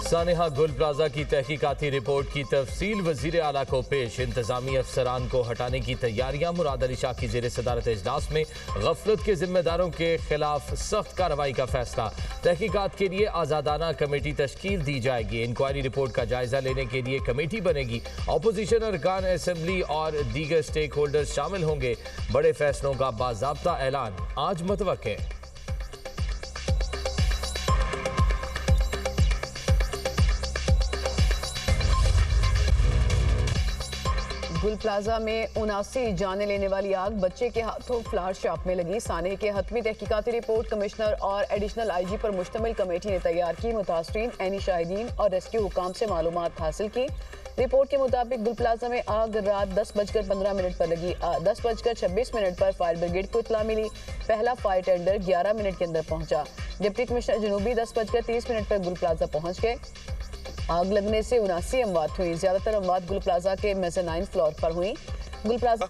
सानेहा गुल प्लाजा की तहकीकाती रिपोर्ट की तफसील वजीर आला को पेश। इंतजामी अफसरान को हटाने की तैयारियां। मुराद अली शाह की जेर सदारत इजलास में गफलत के जिम्मेदारों के खिलाफ सख्त कार्रवाई का फैसला। तहकीकात के लिए आज़ादाना कमेटी तश्कील दी जाएगी। इंक्वायरी रिपोर्ट का जायजा लेने के लिए कमेटी बनेगी। अपोजिशन अरकान असम्बली और दीगर स्टेक होल्डर्स शामिल होंगे। बड़े फैसलों का बाज़ाब्ता ऐलान आज मुतवक्के। गुल प्लाजा में 79 जाने लेने वाली आग, बच्चे के हाथों फ्लावर शॉप में लगी। सानेह के हतमी तहकीकाती रिपोर्ट कमिश्नर और एडिशनल आईजी पर मुश्तमिल कमेटी ने तैयार की। मुतासरीन, ऐनी शाहिदीन और रेस्क्यू हुकाम से मालूमात हासिल की। रिपोर्ट के मुताबिक गुल प्लाजा में आग रात 10:15 पर लगी। 10:26 पर फायर ब्रिगेड को इत्तला मिली। पहला फायर टेंडर 11 मिनट के अंदर पहुंचा। डिप्टी कमिश्नर जनूबी 10:30 पर गुल प्लाजा पहुंच गए। आग लगने से 79 अमवात हुई। ज्यादातर अमवात गुल प्लाजा के मेज़ानाइन फ्लोर पर हुई। गुल प्लाजा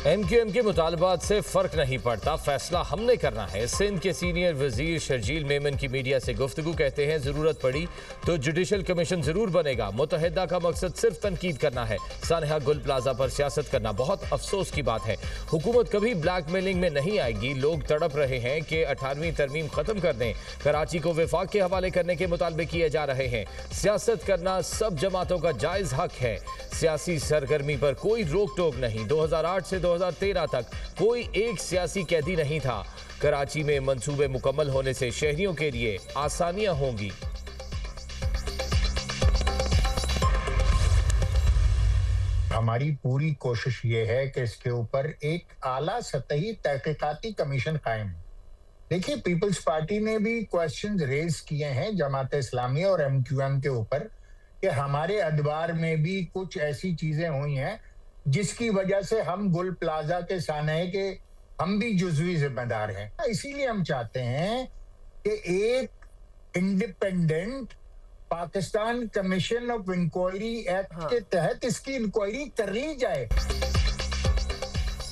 MQM के मुतालबात से फर्क नहीं पड़ता, फैसला हमने करना है। सिंध के सीनियर वजीर शर्जील मेमन की मीडिया से गुफ्तगू, कहते हैं जरूरत पड़ी तो जुडिशल कमीशन जरूर बनेगा। मुत्तहिदा का मकसद सिर्फ तनकीद करना है। सानेहा गुल प्लाजा पर सियासत करना बहुत अफसोस की बात है। हुकूमत कभी ब्लैकमेलिंग में नहीं आएगी। लोग तड़प रहे हैं कि 18वीं तरमीम खत्म कर दें। कराची को विफाक के हवाले करने के मुतालबे किए जा रहे हैं। सियासत करना सब जमातों का जायज हक है। सियासी सरगर्मी पर कोई रोक टोक नहीं। 2008 से 2013 तक कोई एक सियासी कैदी नहीं था। कराची में मंसूबे मुकम्मल होने से शहरियों के लिए आसानियां होंगी। हमारी पूरी कोशिश ये है कि इसके ऊपर एक आला सतही तहकीकाती कमीशन कायम हो। देखिए, पीपल्स पार्टी ने भी क्वेश्चंस रेज किए हैं जमात इस्लामी और MQM के ऊपर कि हमारे अदबार में भी कुछ ऐसी चीजें हुई हैं जिसकी वजह से हम गुल प्लाजा के सानेह के हम भी जुज़वी जिम्मेदार हैं। इसीलिए हम चाहते हैं कि एक independent Pakistan commission of inquiry act के तहत इसकी इंक्वायरी कर ली जाए।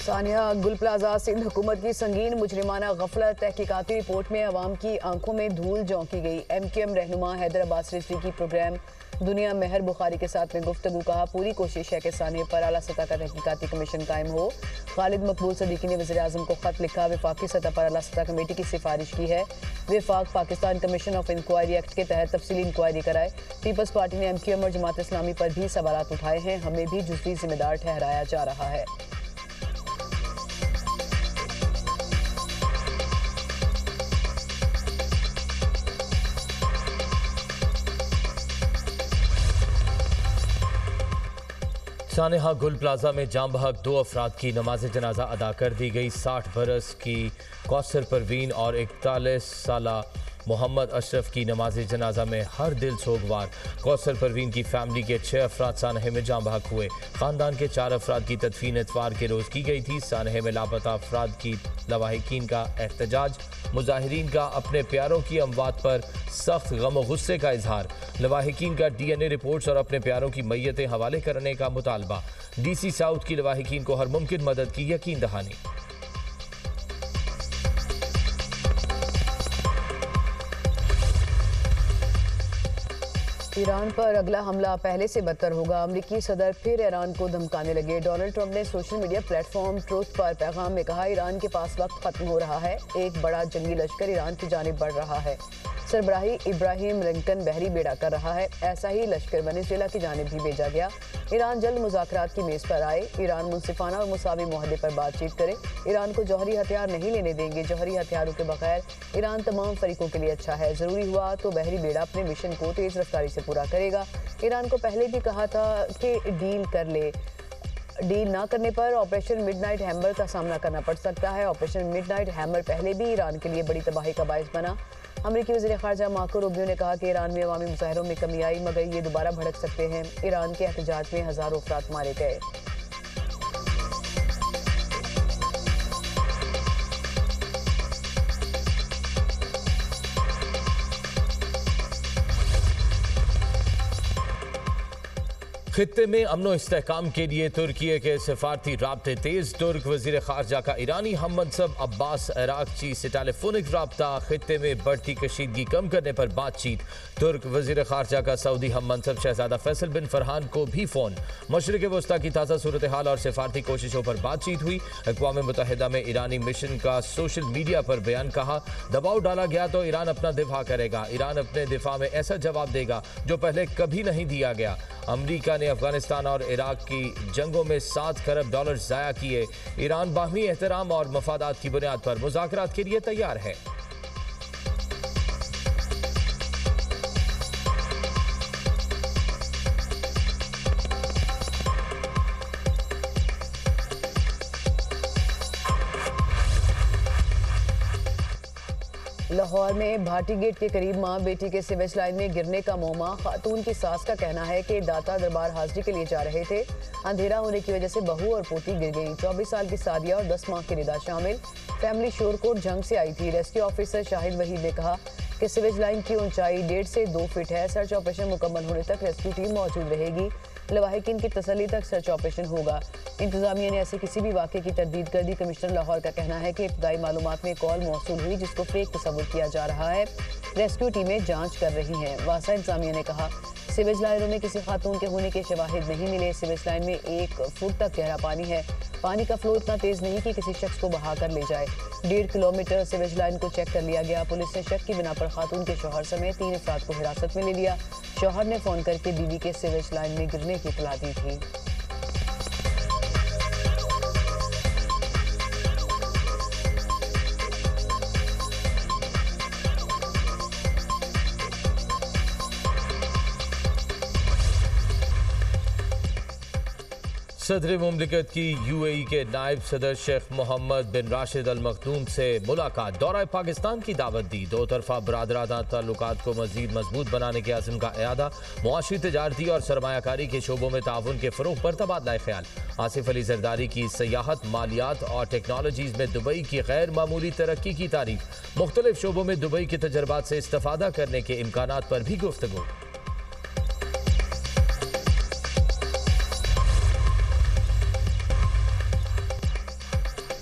सानिया गुल प्लाजा सिंध हुकूमत की संगीन मुजरिमाना गफलत तहकीकाती रिपोर्ट में अवाम की आंखों में धूल झोंकी गई। MQM रहनुमा हैदर अब्बास रिजवी की प्रोग्राम दुनिया मेहर बुखारी के साथ में गुफ्तगू, कहा पूरी कोशिश है कि सानिया पर आला सतह का तहकीकाती कमीशन कायम हो। खालिद मकबूल सदीकी ने वज़ीर आज़म को खत लिखा, विफाकी सतह पर आला सतह कमेटी की सिफारिश की है। विफाक Pakistan commission of inquiry act के तहत तफसीली इंक्वायरी कराए। पीपल्स पार्टी ने MQM और जमात इस्लामी पर भी सवालात उठाए हैं। हमें भी जुज़वी जिम्मेदार ठहराया जा रहा है। सानेहा गुल प्लाजा में जाम बहक 2 अफराद की नमाज जनाजा अदा कर दी गई। 60 बरस की कौसर परवीन और 41 साला मोहम्मद अशरफ की नमाज जनाजा में हर दिल सोगवार। कौसर परवीन की फैमिली के 6 अफराद सानेह में जाम बहक हुए। ख़ानदान के 4 अफराद की तदफीन इतवार के रोज़ की गई थी। सानेह में लापता अफराद की लवाहिकीन का एहतजाज। मुजाहिरीन का अपने प्यारों की अमवात पर सख्त गम और गुस्से का इजहार। लवाहिकीन का DNA रिपोर्ट्स और अपने प्यारों की मैयतें हवाले करने का मुतालबा। DC साउथ की लवाहिकीन को हर मुमकिन मदद की यकीन दहानी। ईरान पर अगला हमला पहले से बदतर होगा। अमरीकी सदर फिर ईरान को धमकाने लगे। डोनाल्ड ट्रंप ने सोशल मीडिया प्लेटफॉर्म ट्रूथ पर पैगाम में कहा, ईरान के पास वक्त खत्म हो रहा है। एक बड़ा जंगी लश्कर ईरान की जानिब बढ़ रहा है। सरबराही इब्राहिम लिंकन बहरी बेड़ा कर रहा है। ऐसा ही लश्कर वेनेजुएला की जानिब भी भेजा गया। ईरान जल्द मुज़ाकरात की मेज़ पर आए। ईरान मुनसिफाना और मुसावी मुआहदे पर बातचीत करे। ईरान को जौहरी हथियार नहीं लेने देंगे। जौहरी हथियारों के बगैर ईरान तमाम फरीकों के लिए अच्छा है। ज़रूरी हुआ तो बहरी बेड़ा अपने मिशन को तेज़ रफ्तारी से पूरा करेगा। ईरान को पहले भी कहा था कि डील कर ले। डील ना करने पर ऑपरेशन मिडनाइट हैमर का सामना करना पड़ सकता है। ऑपरेशन मिडनाइट हैमर पहले भी ईरान के लिए बड़ी तबाही का बायस बना। अमरीकी वज़ीर ख़ारजा मार्को रूबियो ने कहा कि ईरान में अवामी मुजाहिरों में कमी आई, मगर ये दोबारा भड़क सकते हैं। ईरान के एहतजाज में हज़ारों अफराद मारे गए। खित्ते में अमनो इस्तेहकाम के लिए तुर्की के सिफारती राब्ते तेज। तुर्क वजीर खारजा का ईरानी हम मनसब अब्बास अरागची से टेलीफोनिक राब्ता। खित्ते में बढ़ती कशीदगी कम करने पर बातचीत। तुर्क वजीर खारजा का सऊदी हम मनसब शहजादा फैसल बिन फरहान को भी फोन। मशरिक वस्ता की ताज़ा सूरत हाल और सिफारती कोशिशों पर बातचीत हुई। अक़वाम मुत्तहिदा में ईरानी मिशन का सोशल मीडिया पर बयान। कहा, दबाव डाला गया तो ईरान अपना दिफा करेगा। ईरान अपने दिफा में ऐसा जवाब देगा जो पहले कभी नहीं दिया गया। अमरीका ने अफगानिस्तान और इराक की जंगों में $7 खरब ज़ाया किए। ईरान बाहमी एहतराम और मफादात की बुनियाद पर मुज़ाकरात के लिए तैयार है। लाहौर में भाटी गेट के करीब मां बेटी के सीवेज लाइन में गिरने का मौमा। खातून की सास का कहना है कि दाता दरबार हाजिरी के लिए जा रहे थे। अंधेरा होने की वजह से बहू और पोती गिर गई। 24 साल की सादिया और 10 माह की रिदा शामिल। फैमिली शोरकोट जंग से आई थी। रेस्क्यू ऑफिसर शाहिद वहीद ने कहा कि सीवेज लाइन की ऊंचाई 1.5 से 2 फीट है। सर्च ऑपरेशन मुकम्मल होने तक रेस्क्यू टीम मौजूद रहेगी। लवाहिकीन की तसल्ली तक सर्च ऑपरेशन होगा। इंतजामिया ने ऐसे किसी भी वाक़े की तरदीद कर दी। कमिश्नर लाहौर का कहना है कि इब्तदाई मालूमात में कॉल मौसूल हुई जिसको फेक तस्वुर किया जा रहा है। रेस्क्यू टीमें जांच कर रही हैं। वासा इंतजामिया ने कहा, सीवेज लाइनों में किसी खातून के होने के शवाहिद नहीं मिले। सीवेज लाइन में 1 फुट तक गहरा पानी है। पानी का फ्लो इतना तेज नहीं कि किसी शख्स को बहा कर ले जाए। 1.5 किलोमीटर सीवेज लाइन को चेक कर लिया गया। पुलिस ने शक की बिना पर खातून के शौहर समेत 3 अफराद को हिरासत में ले लिया। शौहर ने फोन करके बीवी के सीवेज लाइन में गिरने की इत्तला दी थी। सदर मुमलिकत की UAE के नायब सदर शेख मोहम्मद बिन राशिद अल मखदूम से मुलाकात। दौरा पाकिस्तान की दावत दी। दो तरफा बरादराना ताल्लुकात को मजीद मजबूत बनाने के आज़म का इरादा। मुआशी, तजारती और सरमायाकारी के शोबों में ताउन के फ़रोग़ पर तबादला ख्याल। आसिफ अली जरदारी की सयाहत, मालियात और टेक्नोलॉजीज़ में दुबई की गैर मामूली तरक्की की तारीफ। मुख्तलिफ शोबों में दुबई के तजर्बात से इस्तिफ़ादा करने के इम्कानात पर भी गुफ्तगू।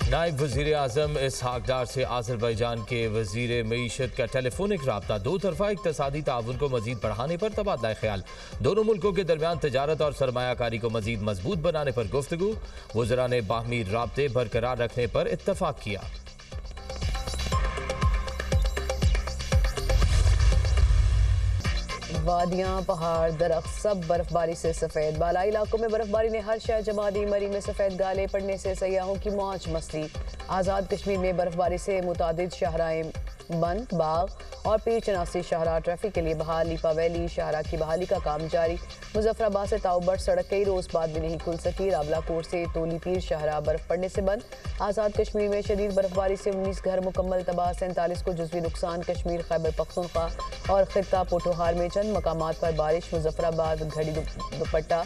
नायब वज़ीर आज़म इसहाक डार से आज़रबाईजान के वज़ीर मईशत का टेलीफोनिक राब्ता। दो तरफा इक़्तिसादी ताउन को मजीद बढ़ाने पर तबादला ख्याल। दोनों मुल्कों के दरमियान तजारत और सरमायाकारी को मजीद मजबूत बनाने पर गुफ्तगू। वज़रा ने बाहमी राब्ते बरकरार रखने पर इत्तफाक किया। वादियां, पहाड़, दरख्त सब बर्फबारी से सफेद। बालाई इलाकों में बर्फबारी ने हर शय जमा दी। मरी में सफेद गाले पड़ने से सयाहों की मौज मस्ती। आज़ाद कश्मीर में बर्फबारी से मुतादिद शाहराएं बंद। बाग और पीर चनासी शाहरा ट्रैफिक के लिए बहाल। लीपा वैली शाहरा की बहाली का काम जारी। मुजफ्फराबाद से ताउबट सड़क कई रोज बाद भी नहीं खुल सकी। रावलाकोट से तोली पीर शाहरा बर्फ पड़ने से बंद। आज़ाद कश्मीर में शदीद बर्फबारी से 19 घर मुकम्मल तबाह। 47 को जुज़वी नुकसान। कश्मीर, खैबर पख्तूनख्वा और खित्ता पोठोहार में चंद मकामात पर बारिश। मुजफ्फराबाद, घड़ी दुपट्टा,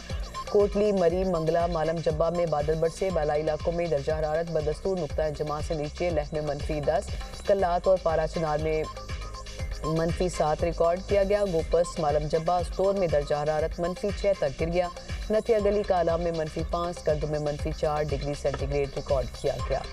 कोटली, मरी, मंगला, मालम जब्बा में बादल बरसे। बालाई इलाकों में दर्जा हरारत बदस्तूर नुक्ता जमा से नीचे। लेह में -10। कल्लात और पारा चिनार में -7 रिकॉर्ड किया गया। गोपस, मालम जब्बा, स्टोर में दर्जा हरारत -6 तक गिर गया। नथिया गली, काला में -5, कर्द में -4 डिग्री सेंटीग्रेड रिकॉर्ड किया गया।